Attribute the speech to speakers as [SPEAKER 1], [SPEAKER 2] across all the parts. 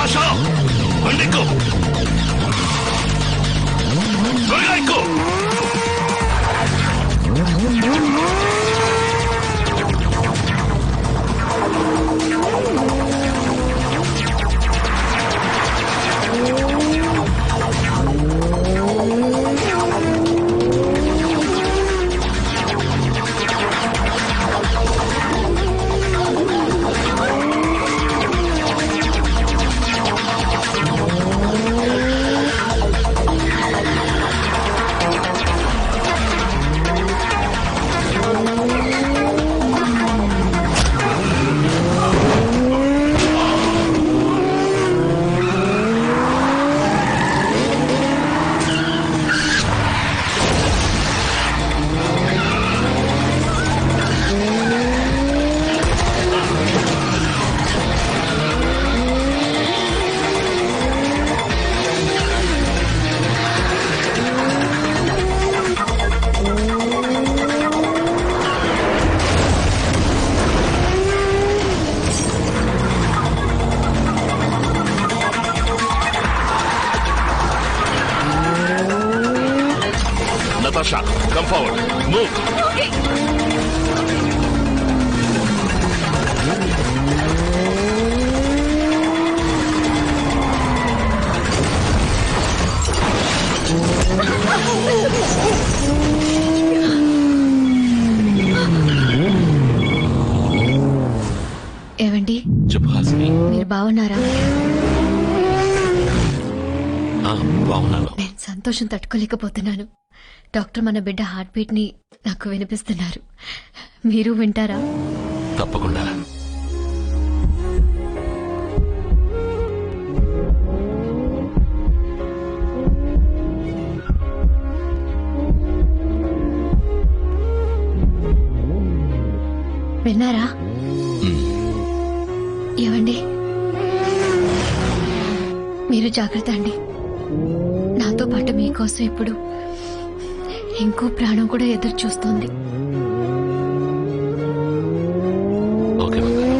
[SPEAKER 1] Natasha బండికు త్వరగా ఎక్కు. Natasha, come forward. Move. Okay.
[SPEAKER 2] ఏవండి
[SPEAKER 1] చెప్పు హాసిని.
[SPEAKER 2] మీరు బాగున్నారా?
[SPEAKER 1] బాగున్నాను.
[SPEAKER 2] నేను సంతోషం తట్టుకోలేకపోతున్నాను. డాక్టర్ మన బిడ్డ హార్ట్ బీట్ ని నాకు వినిపిస్తున్నారు. మీరు వింటారా?
[SPEAKER 1] తప్పకుండా.
[SPEAKER 2] విన్నారా? ఏవండి మీరు జాగ్రత్త అండి. నాతో పాటు మీకోసం ఇప్పుడు ఇంకో ప్రాణం కూడా ఎదురు చూస్తోంది.
[SPEAKER 1] ఓకే బంగారం.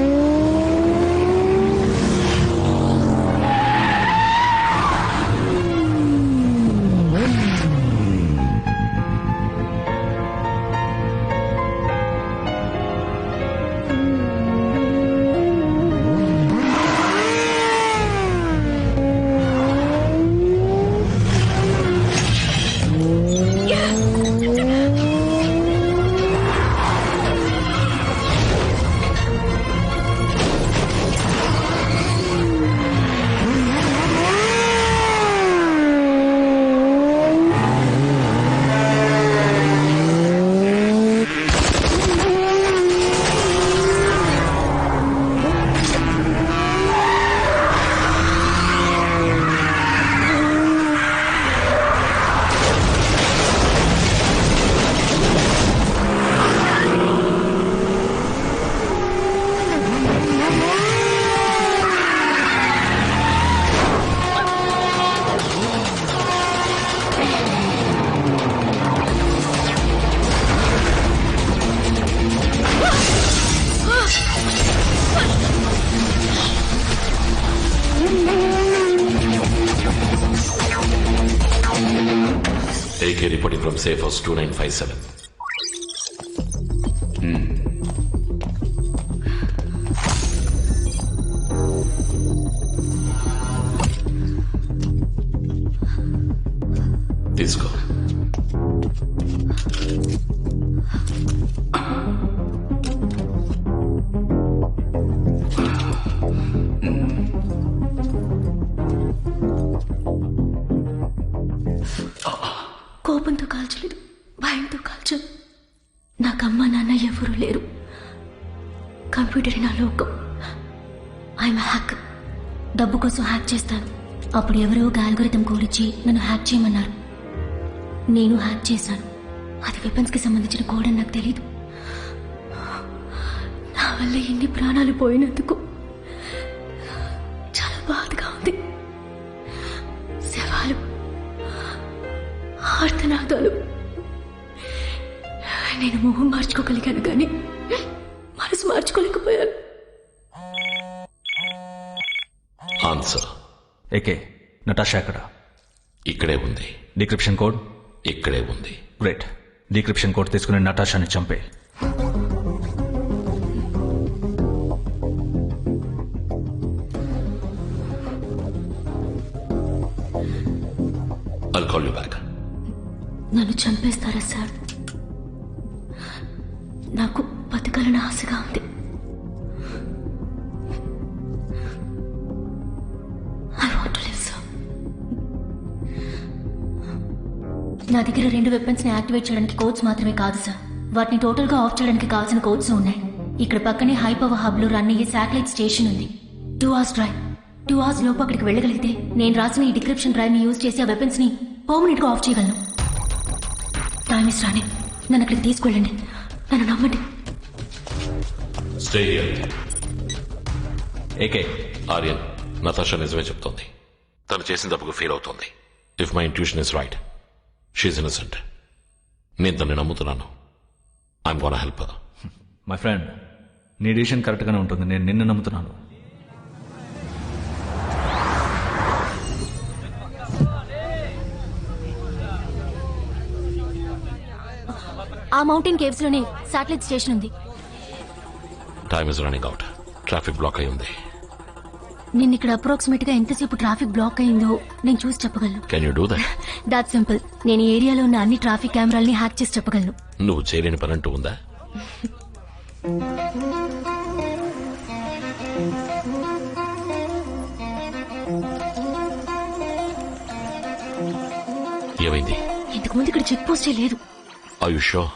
[SPEAKER 1] AK reporting from Safe House 2957. తీసుకో.
[SPEAKER 2] కోపంతో కాల్చలేదు, భయంతో కాల్చాను. నాకు అమ్మ నాన్న ఎవరూ లేరు. కంప్యూటర్ నా లోకం. I'm hacker. డబ్బు కోసం హ్యాక్ చేస్తాను. అప్పుడు ఎవరో ఒక అల్గోరిథం కోడ్ ఇచ్చి నన్ను హ్యాక్ చేయమన్నారు. నేను హ్యాక్ చేశాను. అది వెపన్స్కి సంబంధించిన కోడ్ అని నాకు తెలీదు. నా వల్ల ఎన్ని ప్రాణాలు పోయినందుకు చాలా బాధగా ఉంది. శవాలు, ఆర్తనాదాలు. నేను మొహం మార్చుకోగలిగాను కానీ మనసు మార్చుకోలేకపోయాను.
[SPEAKER 1] ఆన్సర్.
[SPEAKER 3] ఏకే నటాషా ఎక్కడ?
[SPEAKER 1] ఇక్కడే ఉంది.
[SPEAKER 3] Decryption code?
[SPEAKER 1] ఇక్కడే ఉంది.
[SPEAKER 3] గ్రేట్. డిక్రిప్షన్ కోడ్ తీసుకుని నటాషాని చంపే.
[SPEAKER 1] I'll call you back.
[SPEAKER 2] నన్ను చంపేస్తారా సార్? నాకు బతకాలని ఆశగా ఉంది. I want to live, sir. నా దగ్గర 2 వెపన్స్ ని యాక్టివేట్ చేయడానికి కోడ్స్ మాత్రమే కాదు సార్, వాటిని టోటల్ గా ఆఫ్ చేయడానికి కావాల్సిన కోడ్స్ ఉన్నాయి. ఇక్కడ పక్కనే హై పవర్ హబ్ లో రన్ అయ్యే శాటిలైట్ స్టేషన్ ఉంది. 2 hours డ్రైవ్. 2 hours లోపు అక్కడికి వెళ్ళగలిగితే నేను రాసిన ఈ డిక్రిప్షన్ డ్రైవ్ ని యూజ్ చేసి ఆ వెపన్స్ ని పర్మనెంట్ గా ఆఫ్ చేయగలను. టైమ్ ఇస్ రాని. నన్ను అక్కడికి తీసుకెళ్ళండి. నన్ను నమ్మండి.
[SPEAKER 1] Stay here.
[SPEAKER 3] AK
[SPEAKER 1] Aryan, Natasha నిజమే చెప్తోంది. తను చేసిన తప్పుకు ఫీల్ అవుతోంది. If my intuition is right, she's innocent. నేను తనని నమ్ముతున్నాను. I'm gonna help her.
[SPEAKER 3] My friend, నీ డిసిషన్ కరెక్ట్గానే ఉంటుంది. నేను నిన్ను నమ్ముతున్నాను.
[SPEAKER 2] ఆ మౌంటైన్ కేవ్స్ లోనే శాటిలైట్ స్టేషన్ ఉంది.
[SPEAKER 1] Time is running out. Traffic block అయి ఉంది.
[SPEAKER 2] నిన్న ఇక్కడ అప్రాక్సిమేట్ గా ఎంతసేపు ట్రాఫిక్ బ్లాక్ అయిందో నేను చూసి చెప్పగలను.
[SPEAKER 1] Can you do that?
[SPEAKER 2] That simple. నేను ఈ ఏరియాలో ఉన్న అన్ని ట్రాఫిక్ కెమెరాల్ని హ్యాక్ చేసి చెప్పగలను.
[SPEAKER 1] నువ్వు చేయలేని పని అంటూ ఉందా? ఏమైంది?
[SPEAKER 2] ఇంతకు ముందు ఇక్కడ చెక్ పోస్టే లేదు.
[SPEAKER 1] Are you sure?